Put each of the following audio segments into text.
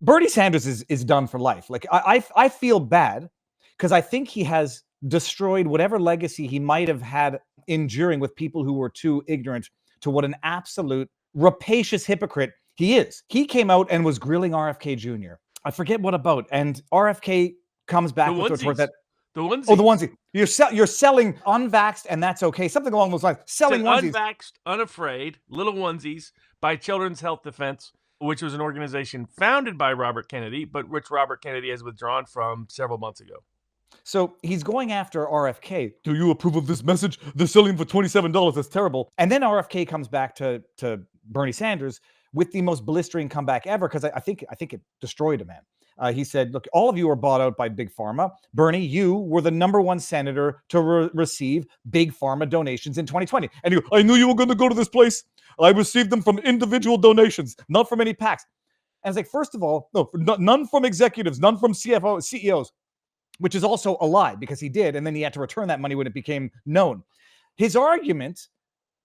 Bernie Sanders is done for life. Like I feel bad because I think he has destroyed whatever legacy he might have had enduring with people who were too ignorant to what an absolute rapacious hypocrite he is. He came out and was grilling RFK Jr. I forget what about, and RFK comes back The with the retort onesies. that The onesies. oh, the onesie. You're selling unvaxxed, and that's okay. Something along those lines. Selling onesies. Unvaxxed, unafraid, little onesies by Children's Health Defense, which was an organization founded by Robert Kennedy, but which Robert Kennedy has withdrawn from several months ago. So he's going after RFK. Do you approve of this message? They're selling for $27. That's terrible. And then RFK comes back to Bernie Sanders with the most blistering comeback ever, because I think it destroyed a man. He said, look, all of you are bought out by Big Pharma. Bernie, you were the #1 senator to receive Big Pharma donations in 2020. And you, I knew you were going to go to this place. I received them from individual donations, not from any PACs. And it's like, first of all, no, none from executives, none from CEOs, which is also a lie because he did. And then he had to return that money when it became known. His argument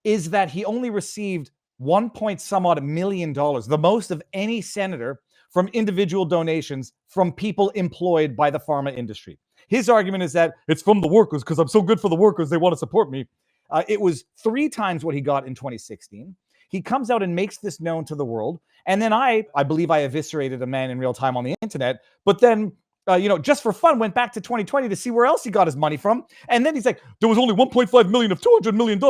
is that he only received $1 odd million, the most of any senator, from individual donations from people employed by the pharma industry. His argument is that it's from the workers because I'm so good for the workers. They want to support me. It was 3 times what he got in 2016. He comes out and makes this known to the world. And then I believe I eviscerated a man in real time on the internet. But then, just for fun, went back to 2020 to see where else he got his money from. And then he's like, there was only 1.5 million of $200 million.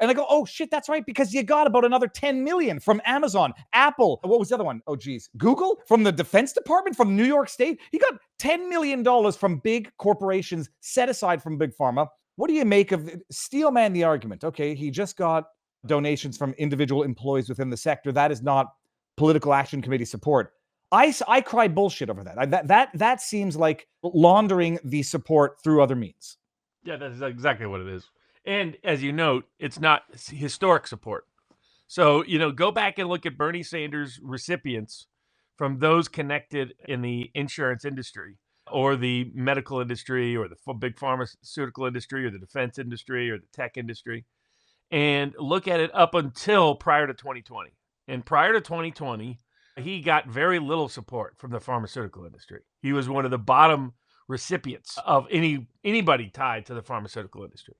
And I go, oh shit, that's right, because you got about another 10 million from Amazon, Apple. What was the other one? Oh geez, Google, from the Defense Department, from New York State. He got $10 million from big corporations set aside from Big Pharma. What do you make of Steelman the argument? Okay, he just got donations from individual employees within the sector. That is not political action committee support. I cry bullshit over that. That seems like laundering the support through other means. Yeah, that's exactly what it is. And as you note, it's not historic support. So, go back and look at Bernie Sanders recipients from those connected in the insurance industry or the medical industry or the big pharmaceutical industry or the defense industry or the tech industry, and look at it up until prior to 2020. And prior to 2020, he got very little support from the pharmaceutical industry. He was one of the bottom recipients of anybody tied to the pharmaceutical industry.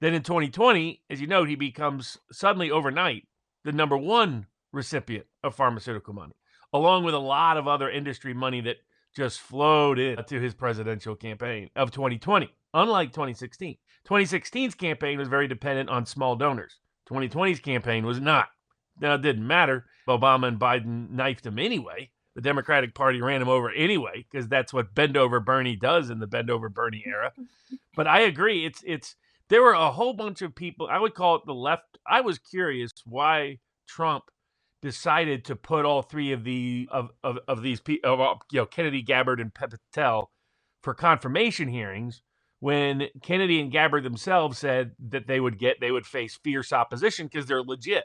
Then in 2020, as you know, he becomes suddenly overnight the #1 recipient of pharmaceutical money, along with a lot of other industry money that just flowed into his presidential campaign of 2020, unlike 2016. 2016's campaign was very dependent on small donors. 2020's campaign was not. Now, it didn't matter. Obama and Biden knifed him anyway. The Democratic Party ran him over anyway, because that's what Bend Over Bernie does in the Bend Over Bernie era. But I agree. There were a whole bunch of people. I would call it the left. I was curious why Trump decided to put all 3 of these people, Kennedy, Gabbard, and Patel, for confirmation hearings, when Kennedy and Gabbard themselves said that they would face fierce opposition because they're legit.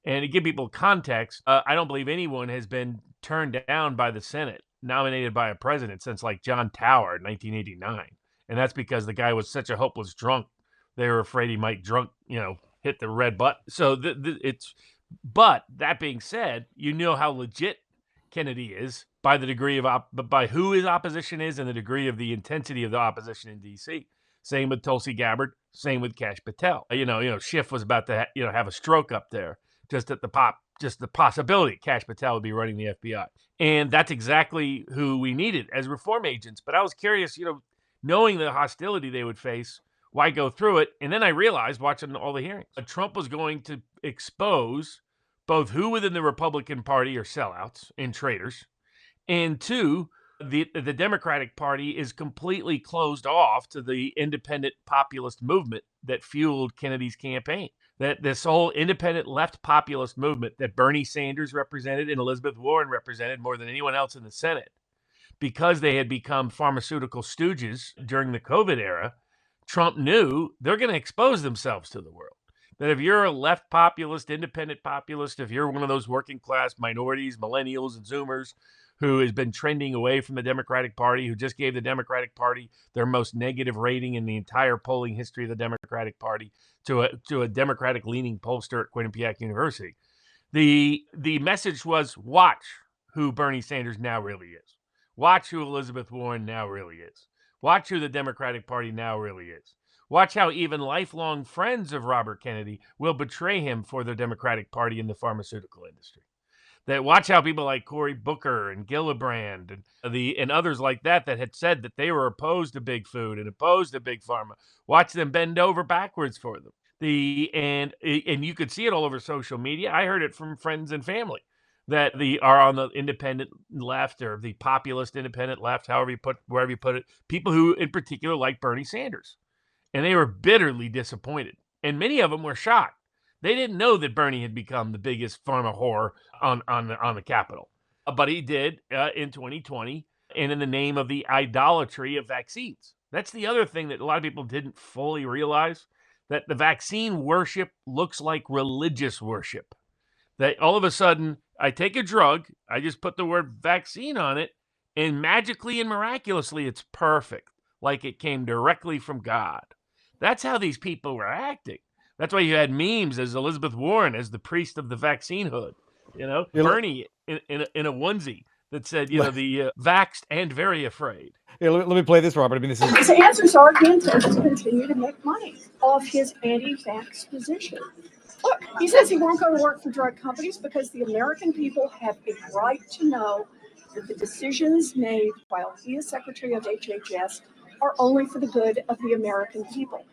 And to give people context, I don't believe anyone has been turned down by the Senate, nominated by a president, since like John Tower in 1989. And that's because the guy was such a hopeless drunk. They were afraid he might hit the red button. So but that being said, you know how legit Kennedy is by the degree of by who his opposition is and the degree of the intensity of the opposition in D.C. Same with Tulsi Gabbard. Same with Kash Patel. Schiff was about to have a stroke up there. Just the possibility Kash Patel would be running the FBI. And that's exactly who we needed as reform agents. But I was curious, knowing the hostility they would face, why go through it? And then I realized, watching all the hearings, Trump was going to expose both who within the Republican Party are sellouts and traitors, and 2, the Democratic Party is completely closed off to the independent populist movement that fueled Kennedy's campaign. That this whole independent left populist movement that Bernie Sanders represented and Elizabeth Warren represented more than anyone else in the Senate, because they had become pharmaceutical stooges during the COVID era, Trump knew they're going to expose themselves to the world. That if you're a left populist, independent populist, if you're one of those working class minorities, millennials, and Zoomers who has been trending away from the Democratic Party, who just gave the Democratic Party their most negative rating in the entire polling history of the Democratic Party to a Democratic-leaning pollster at Quinnipiac University. The message was, watch who Bernie Sanders now really is. Watch who Elizabeth Warren now really is. Watch who the Democratic Party now really is. Watch how even lifelong friends of Robert Kennedy will betray him for the Democratic Party in the pharmaceutical industry. That watch how people like Cory Booker and Gillibrand and others like that had said that they were opposed to big food and opposed to big pharma. Watch them bend over backwards for them. And you could see it all over social media. I heard it from friends and family that are on the independent left or the populist independent left, wherever you put it, people who in particular like Bernie Sanders. And they were bitterly disappointed. And many of them were shocked. They didn't know that Bernie had become the biggest pharma whore on the Capitol. But he did in 2020, and in the name of the idolatry of vaccines. That's the other thing that a lot of people didn't fully realize, that the vaccine worship looks like religious worship. That all of a sudden, I take a drug, I just put the word vaccine on it, and magically and miraculously, it's perfect, like it came directly from God. That's how these people were acting. That's why you had memes as Elizabeth Warren as the priest of the vaccine hood, Bernie in a onesie that said, the vaxxed and very afraid. Yeah, let me play this, Robert. I mean, this is... His answers are he intends to continue to make money off his anti-vax position. Look, he says he won't go to work for drug companies because the American people have a right to know that the decisions made while he is Secretary of HHS are only for the good of the American people.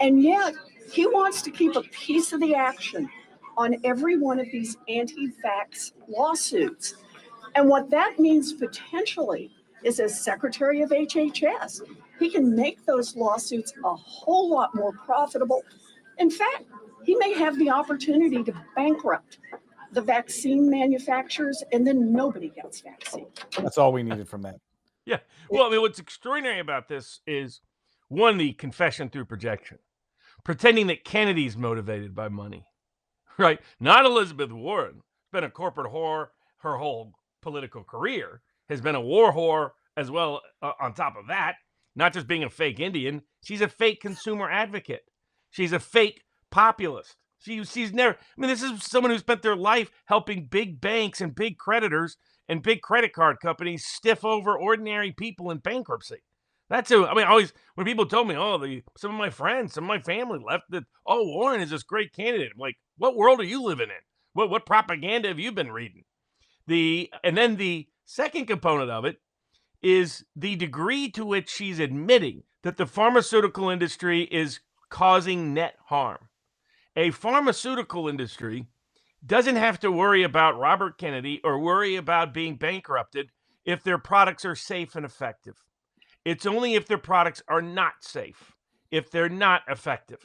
And yet, he wants to keep a piece of the action on every one of these anti-vax lawsuits. And what that means potentially is, as Secretary of HHS, he can make those lawsuits a whole lot more profitable. In fact, he may have the opportunity to bankrupt the vaccine manufacturers, and then nobody gets vaccine. That's all we needed from that. Yeah. Well, I mean, what's extraordinary about this is, one, the confession through projection, pretending that Kennedy's motivated by money, right? Not Elizabeth Warren. Been a corporate whore her whole political career, has been a war whore as well. On top of that, not just being a fake Indian, she's a fake consumer advocate. She's a fake populist. She's never, I mean, this is someone who spent their life helping big banks and big creditors and big credit card companies stiff over ordinary people in bankruptcy. That's who, I mean, always, when people told me, some of my friends, some of my family left that, Warren is this great candidate. I'm like, what world are you living in? What propaganda have you been reading? And then the second component of it is the degree to which she's admitting that the pharmaceutical industry is causing net harm. A pharmaceutical industry doesn't have to worry about Robert Kennedy or worry about being bankrupted if their products are safe and effective. It's only if their products are not safe, if they're not effective.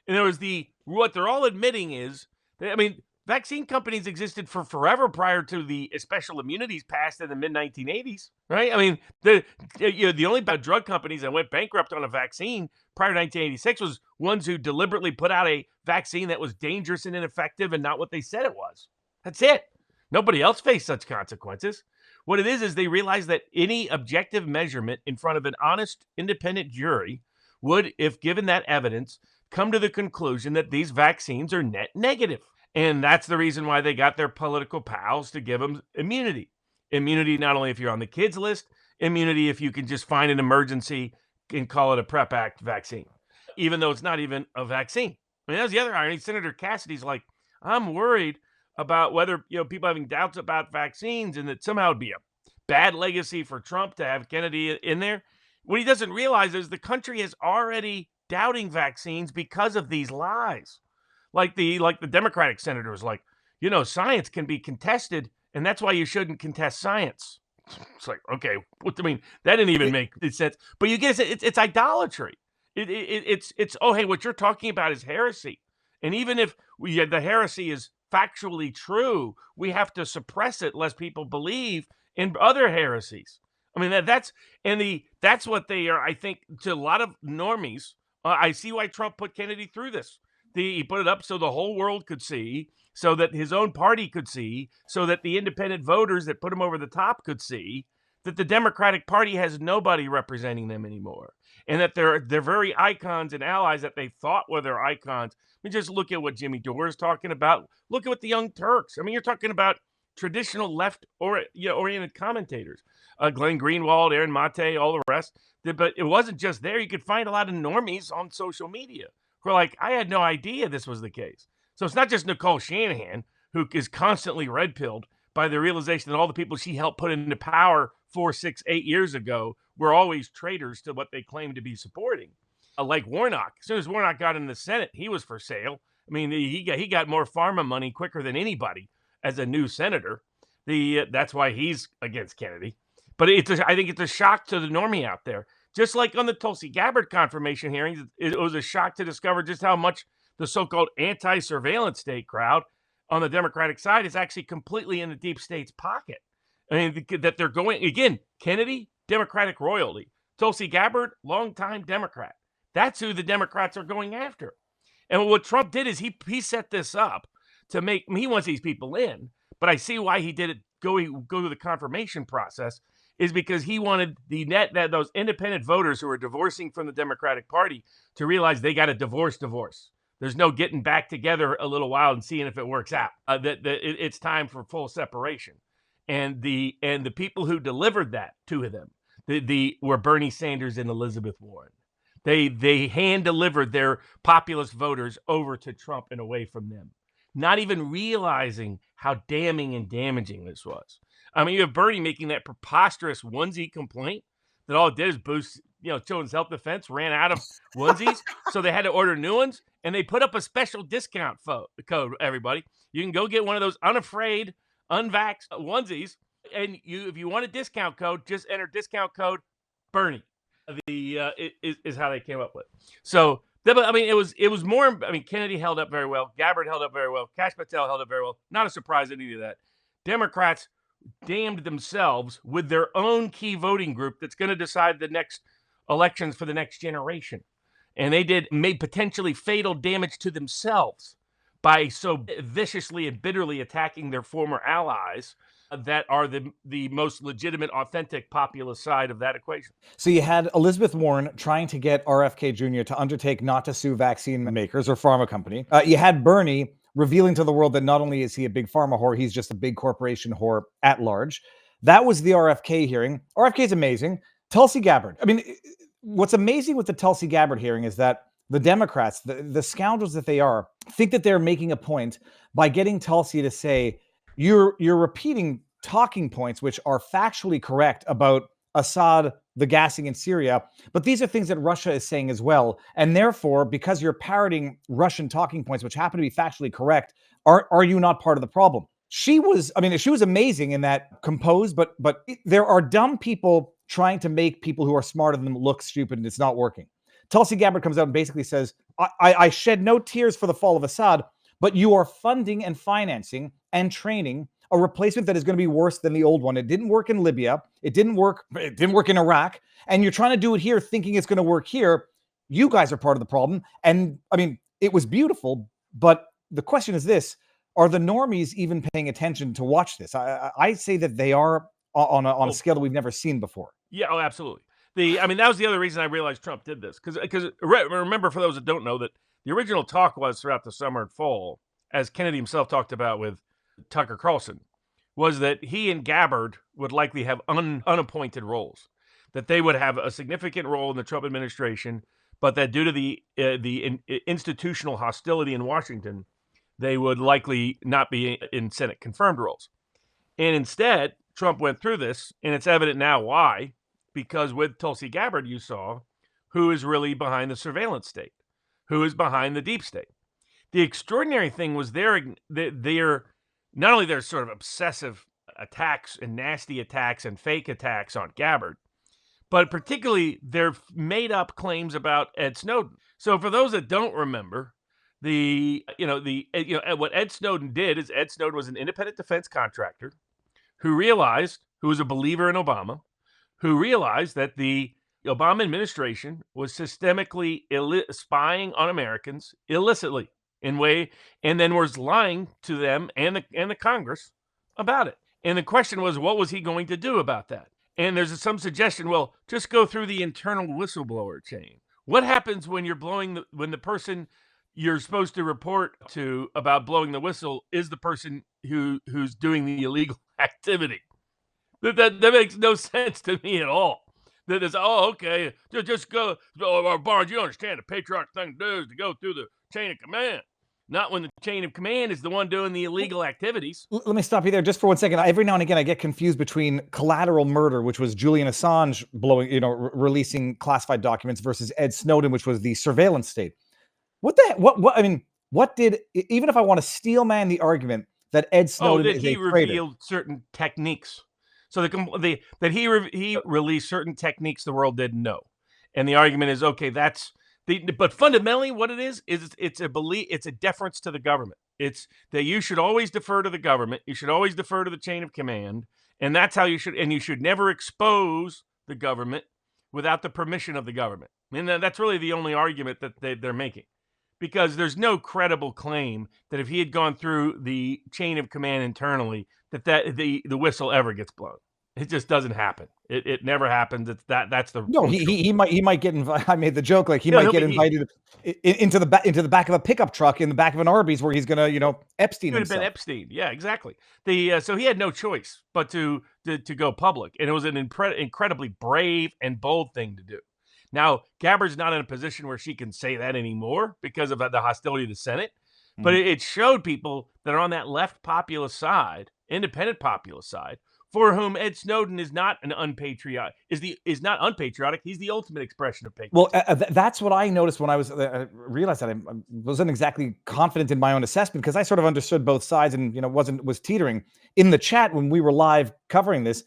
In other words, what they're all admitting is that, I mean, vaccine companies existed for forever prior to the special immunities passed in the mid-1980s, right? I mean, the only drug companies that went bankrupt on a vaccine prior to 1986 was ones who deliberately put out a vaccine that was dangerous and ineffective and not what they said it was. That's it. Nobody else faced such consequences. What it is they realize that any objective measurement in front of an honest, independent jury would, if given that evidence, come to the conclusion that these vaccines are net negative. And that's the reason why they got their political pals to give them immunity. Immunity not only if you're on the kids list, immunity if you can just find an emergency and call it a PrEP Act vaccine, even though it's not even a vaccine. I mean, that was the other irony. Senator Cassidy's like, I'm worried about whether people having doubts about vaccines and that somehow it'd be a bad legacy for Trump to have Kennedy in there. What he doesn't realize is the country is already doubting vaccines because of these lies. Like the Democratic senators, like, science can be contested, and that's why you shouldn't contest science. It's like, okay, that didn't even make sense. But you get it's idolatry. It's hey, what you're talking about is heresy. And even if the heresy is factually true, we have to suppress it lest people believe in other heresies. I mean, that's what they are. I think to a lot of normies, I see why Trump put Kennedy through this. He put it up so the whole world could see, so that his own party could see, so that the independent voters that put him over the top could see that the Democratic Party has nobody representing them anymore, and that their very icons and allies that they thought were their icons. I mean, just look at what Jimmy Dore is talking about. Look at what the Young Turks. I mean, you're talking about traditional left oriented commentators, Glenn Greenwald, Aaron Mate, all the rest. But it wasn't just there. You could find a lot of normies on social media who are like, I had no idea this was the case. So it's not just Nicole Shanahan, who is constantly red-pilled by the realization that all the people she helped put into power 4, 6, 8 years ago were always traitors to what they claimed to be supporting. Like Warnock. As soon as Warnock got in the Senate, he was for sale. I mean, he got more pharma money quicker than anybody as a new senator. That's why he's against Kennedy. But I think it's a shock to the normie out there. Just like on the Tulsi Gabbard confirmation hearings, it was a shock to discover just how much the so-called anti-surveillance state crowd on the Democratic side is actually completely in the deep state's pocket. I mean, that they're going, again, Kennedy, Democratic royalty. Tulsi Gabbard, longtime Democrat. That's who the Democrats are going after. And what Trump did is he set this up to make, he wants these people in, but I see why he did it, go through the confirmation process, is because he wanted those independent voters who are divorcing from the Democratic Party to realize they got to divorce. There's no getting back together a little while and seeing if it works out. It's time for full separation. And the people who delivered that to them were Bernie Sanders and Elizabeth Warren. They hand delivered their populist voters over to Trump and away from them, not even realizing how damning and damaging this was. I mean, you have Bernie making that preposterous onesie complaint that all it did is boost, children's health defense ran out of onesies, so they had to order new ones, and they put up a special discount code. Everybody, you can go get one of those unafraid, unvaxxed onesies, and if you want a discount code, just enter discount code Bernie. Is how they came up with. So, I mean, it was more. I mean, Kennedy held up very well. Gabbard held up very well. Kash Patel held up very well. Not a surprise at any of that. Democrats damned themselves with their own key voting group that's going to decide the next elections for the next generation, and they made potentially fatal damage to themselves by so viciously and bitterly attacking their former allies that are the most legitimate, authentic populist side of that equation. So you had Elizabeth Warren trying to get RFK Jr. to undertake not to sue vaccine makers or pharma company. You had Bernie revealing to the world that not only is he a big pharma whore, he's just a big corporation whore at large. That was the RFK hearing. RFK is amazing. Tulsi Gabbard. I mean, what's amazing with the Tulsi Gabbard hearing is that the Democrats, the scoundrels that they are, think that they're making a point by getting Tulsi to say, you're repeating talking points which are factually correct about Assad, the gassing in Syria, but these are things that Russia is saying as well. And therefore, because you're parroting Russian talking points, which happen to be factually correct, are you not part of the problem? She was amazing in that, composed, but there are dumb people trying to make people who are smarter than them look stupid, and it's not working. Tulsi Gabbard comes out and basically says, I shed no tears for the fall of Assad, but you are funding and financing and training a replacement that is going to be worse than the old one. It didn't work in Libya. It didn't work in Iraq. And you're trying to do it here thinking it's going to work here. You guys are part of the problem. And I mean, it was beautiful, but the question is this: are the normies even paying attention to watch this? I say that they are on a scale that we've never seen before. Yeah, absolutely. That was the other reason I realized Trump did this. Because remember, for those that don't know, that the original talk was throughout the summer and fall, as Kennedy himself talked about with Tucker Carlson, was that he and Gabbard would likely have unappointed roles, that they would have a significant role in the Trump administration, but that due to the institutional hostility in Washington, they would likely not be in Senate confirmed roles. And instead, Trump went through this, and it's evident now why, because with Tulsi Gabbard, you saw who is really behind the surveillance state, who is behind the deep state. The extraordinary thing was their not only their sort of obsessive attacks and nasty attacks and fake attacks on Gabbard, but particularly their made-up claims about Ed Snowden. So for those that don't remember, what Ed Snowden did is Ed Snowden was an independent defense contractor who was a believer in Obama, who realized that the Obama administration was systemically spying on Americans illicitly and then was lying to them and the Congress about it. And the question was, what was he going to do about that? And there's some suggestion, well, just go through the internal whistleblower chain. What happens when you're when the person you're supposed to report to about blowing the whistle is the person who's doing the illegal activity. That makes no sense to me at all. That is, oh, okay, just go. Oh, Barnes, you understand the patriotic thing to do is to go through the chain of command, not when the chain of command is the one doing the illegal activities. Let me stop you there just for 1 second. Every now and again, I get confused between collateral murder, which was Julian Assange releasing classified documents, versus Ed Snowden, which was the surveillance state. What the heck? What? I mean, what did? Even if I want to steel man the argument that Ed Snowden that is he a traitor, revealed certain techniques. So that he released certain techniques the world didn't know, and the argument is okay. But fundamentally, what it is it's a belief. It's a deference to the government. It's that you should always defer to the government. You should always defer to the chain of command, and that's how you should. And you should never expose the government without the permission of the government. I mean, that's really the only argument that they're making, because there's no credible claim that if he had gone through the chain of command internally, that the whistle ever gets blown. It just doesn't happen. It never happens. That's the no. He might get invited. I made the joke, like he might get invited into the back of a pickup truck in the back of an Arby's where he's gonna Epstein. It would have been Epstein. Yeah, exactly. So he had no choice but to go public, and it was an incredibly brave and bold thing to do. Now, Gabbard's not in a position where she can say that anymore because of the hostility of the Senate, but it showed people that are on that left populist side, independent populist side, for whom Ed Snowden is not an unpatriotic, is not unpatriotic. He's the ultimate expression of patriotism. Well, that's what I noticed when I realized that I wasn't exactly confident in my own assessment, because I sort of understood both sides and was teetering in the chat when we were live covering this,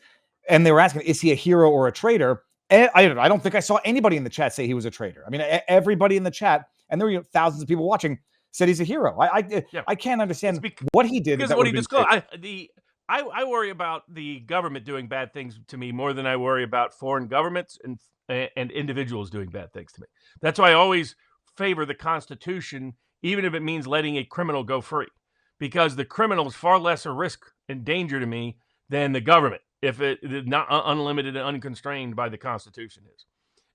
and they were asking, is he a hero or a traitor? I don't think I saw anybody in the chat say he was a traitor. I mean, everybody in the chat, and there were thousands of people watching, said he's a hero. I can't understand what he did. Because what he disclosed. I worry about the government doing bad things to me more than I worry about foreign governments and individuals doing bad things to me. That's why I always favor the Constitution, even if it means letting a criminal go free, because the criminal is far less a risk and danger to me than the government, if it is not unlimited and unconstrained by the Constitution is.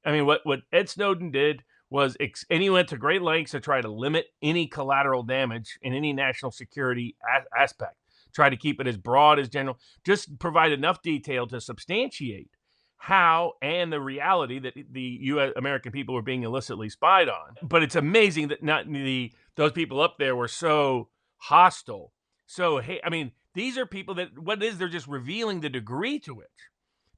I mean, what Ed Snowden did was, and he went to great lengths to try to limit any collateral damage in any national security aspect. Try to keep it as broad as general, just provide enough detail to substantiate how and the reality that the U.S. American people were being illicitly spied on. But it's amazing that those people up there were so hostile. So, hey, I mean, these are people that they're just revealing the degree to which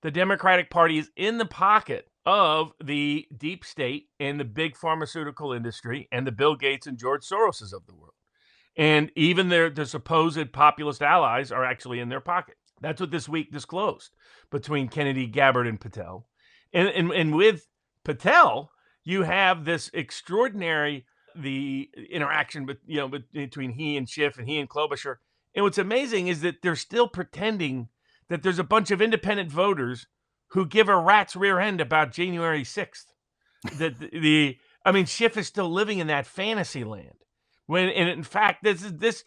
the Democratic Party is in the pocket of the deep state and the big pharmaceutical industry and the Bill Gates and George Soroses of the world. And even the supposed populist allies are actually in their pocket. That's what this week disclosed between Kennedy, Gabbard, and Patel. And with Patel, you have this extraordinary interaction between he and Schiff and he and Klobuchar. And what's amazing is that they're still pretending that there's a bunch of independent voters who give a rat's rear end about January 6th. Schiff is still living in that fantasy land. And in fact, this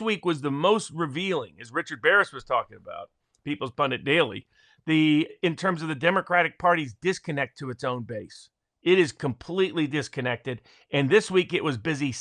week was the most revealing, as Richard Barris was talking about, People's Pundit Daily, in terms of the Democratic Party's disconnect to its own base. It is completely disconnected. And this week it was busy.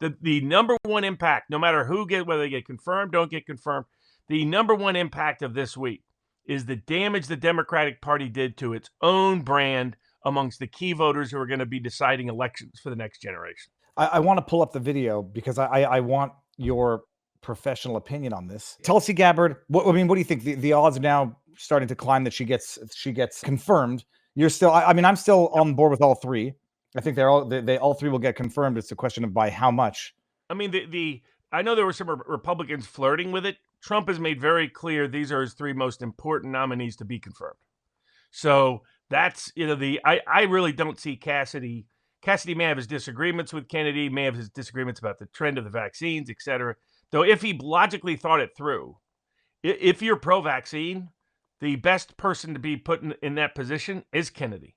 The number one impact, no matter whether they get confirmed, don't get confirmed, the number one impact of this week is the damage the Democratic Party did to its own brand amongst the key voters who are going to be deciding elections for the next generation. I want to pull up the video because I want your professional opinion on this. Tulsi Gabbard, what do you think? The odds are now starting to climb that she gets confirmed. You're still, I'm still on board with all three. I think they all three will get confirmed. It's a question of by how much. I mean, I know there were some Republicans flirting with it. Trump has made very clear these are his three most important nominees to be confirmed. So that's, I really don't see Cassidy. Cassidy may have his disagreements with Kennedy, may have his disagreements about the trend of the vaccines, et cetera. Though if he logically thought it through, if you're pro-vaccine, the best person to be put in that position is Kennedy.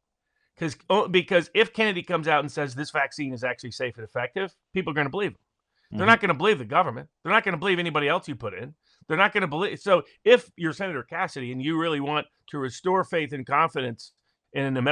Because if Kennedy comes out and says this vaccine is actually safe and effective, people are going to believe him. Mm-hmm. They're not going to believe the government. They're not going to believe anybody else you put in. They're not going to believe. So if you're Senator Cassidy and you really want to restore faith and confidence in the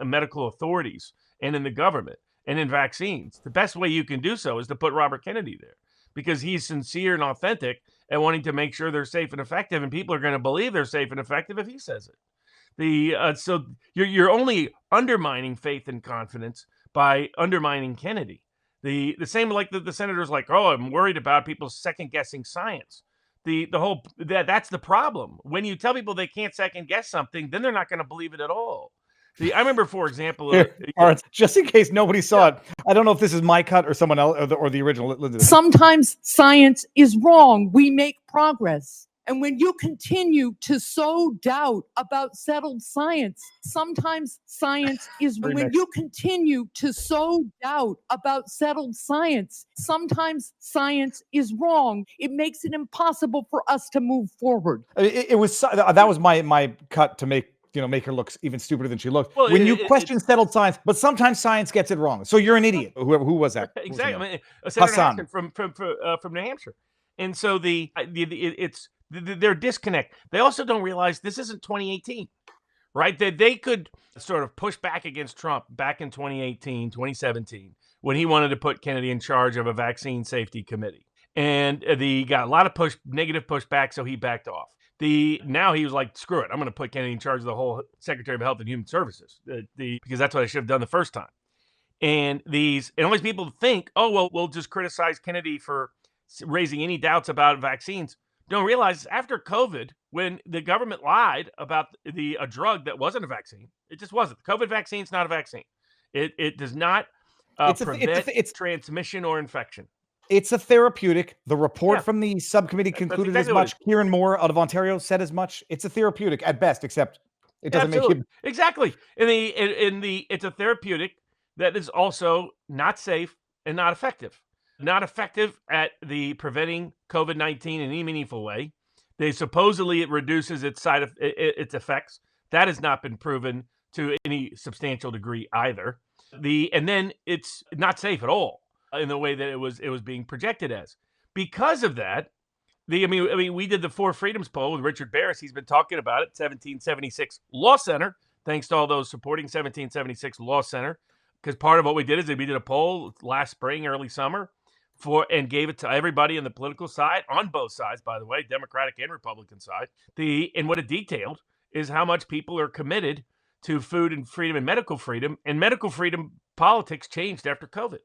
medical authorities and in the government, and in vaccines. The best way you can do so is to put Robert Kennedy there, because he's sincere and authentic and wanting to make sure they're safe and effective, and people are going to believe they're safe and effective if he says it. So you're only undermining faith and confidence by undermining Kennedy. The same like the senators like, oh, I'm worried about people second guessing science. That's the problem. When you tell people they can't second guess something, then they're not going to believe it at all. I remember, for example, Lawrence, just in case nobody saw it, I don't know if this is my cut or someone else or the original. Sometimes science is wrong. We make progress. And when you continue to sow doubt about settled science, sometimes science is wrong. When you continue to sow doubt about settled science, sometimes science is wrong. It makes it impossible for us to move forward. That was my cut to make her look even stupider than she looked. Well, when you question settled science, but sometimes science gets it wrong. So you're an idiot. Who was that? Exactly. I mean, Senator Hassan from New Hampshire. And so their disconnect. They also don't realize this isn't 2018, right? That they could sort of push back against Trump back in 2018, 2017, when he wanted to put Kennedy in charge of a vaccine safety committee. And he got a lot of negative pushback, so he backed off. Now he was like, screw it, I'm going to put Kennedy in charge of the whole Secretary of Health and Human Services, because that's what I should have done the first time. And all these people think, oh, well, we'll just criticize Kennedy for raising any doubts about vaccines. Don't realize after COVID, when the government lied about a drug that wasn't a vaccine, it just wasn't. The COVID vaccine is not a vaccine. It does not prevent transmission or infection. It's a therapeutic. The report from the subcommittee concluded as much. Kieran Moore out of Ontario said as much. It's a therapeutic at best, except it doesn't make you... Exactly. It's a therapeutic that is also not safe and not effective. Not effective at preventing COVID-19 in any meaningful way. Supposedly it reduces its effects. That has not been proven to any substantial degree either. And then it's not safe at all in the way that it was being projected as. Because of that, we did the Four Freedoms poll with Richard Barris. He's been talking about it. 1776 Law Center. Thanks to all those supporting 1776 Law Center, because part of what we did is we did a poll last spring, early summer, and gave it to everybody on the political side, on both sides, by the way, Democratic and Republican side. And what it detailed is how much people are committed to food and freedom and medical freedom politics changed after COVID.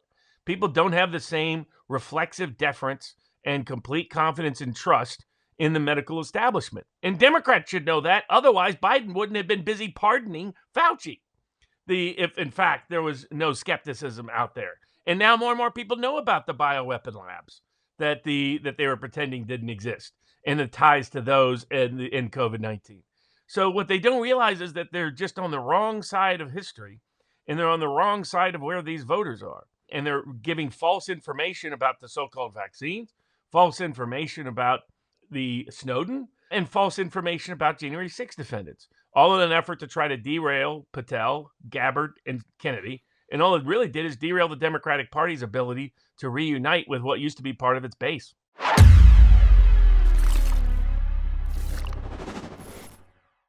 People don't have the same reflexive deference and complete confidence and trust in the medical establishment. And Democrats should know that. Otherwise, Biden wouldn't have been busy pardoning Fauci. If in fact there was no skepticism out there. And now more and more people know about the bioweapon labs that they were pretending didn't exist, and the ties to those in COVID-19. So what they don't realize is that they're just on the wrong side of history, and they're on the wrong side of where these voters are. And they're giving false information about the so-called vaccines, false information about the Snowden, and false information about January 6th defendants, all in an effort to try to derail Patel, Gabbard, and Kennedy. And all it really did is derail the Democratic Party's ability to reunite with what used to be part of its base.